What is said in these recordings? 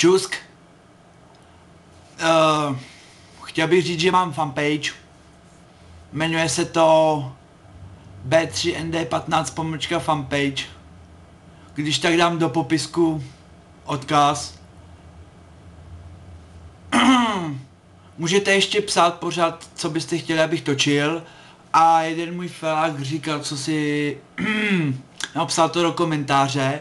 Čusk. Chtěl bych říct, že mám fanpage. Jmenuje se to B3ND15 fanpage. Když tak dám do popisku odkaz. Můžete ještě psát pořád, co byste chtěli, abych točil. A jeden můj felák říkal, co si... napsal to do komentáře,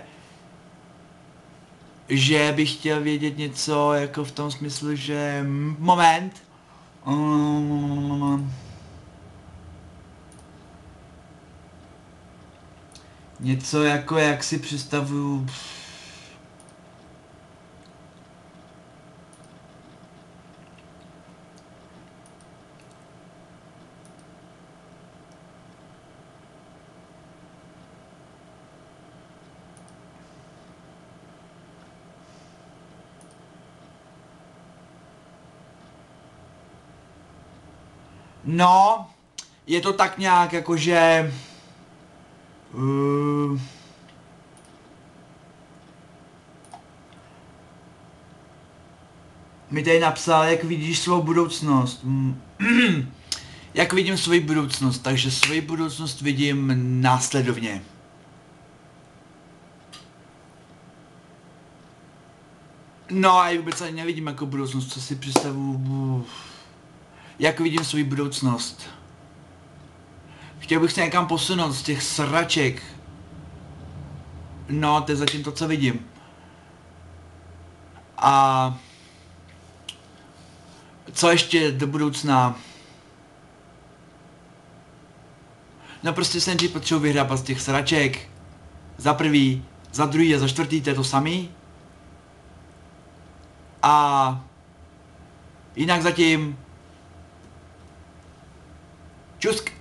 že bych chtěl vědět něco jako v tom smyslu, že... Moment. Něco jako, jak si představuju... No, je to tak nějak jakože... mi tady napsal, jak vidíš svou budoucnost. Jak vidím svoji budoucnost, takže svoji budoucnost vidím následovně. No a já vůbec ani nevidím jako budoucnost, co si představuju. Jak vidím svoji budoucnost. Chtěl bych se někam posunout z těch sraček. No, to je zatím to, co vidím. A... co ještě do budoucna? No prostě se nejdřív potřebuji vyhrabat z těch sraček. Za prvý, za druhý a za čtvrtý, to je to samý. A... jinak zatím... Čusk.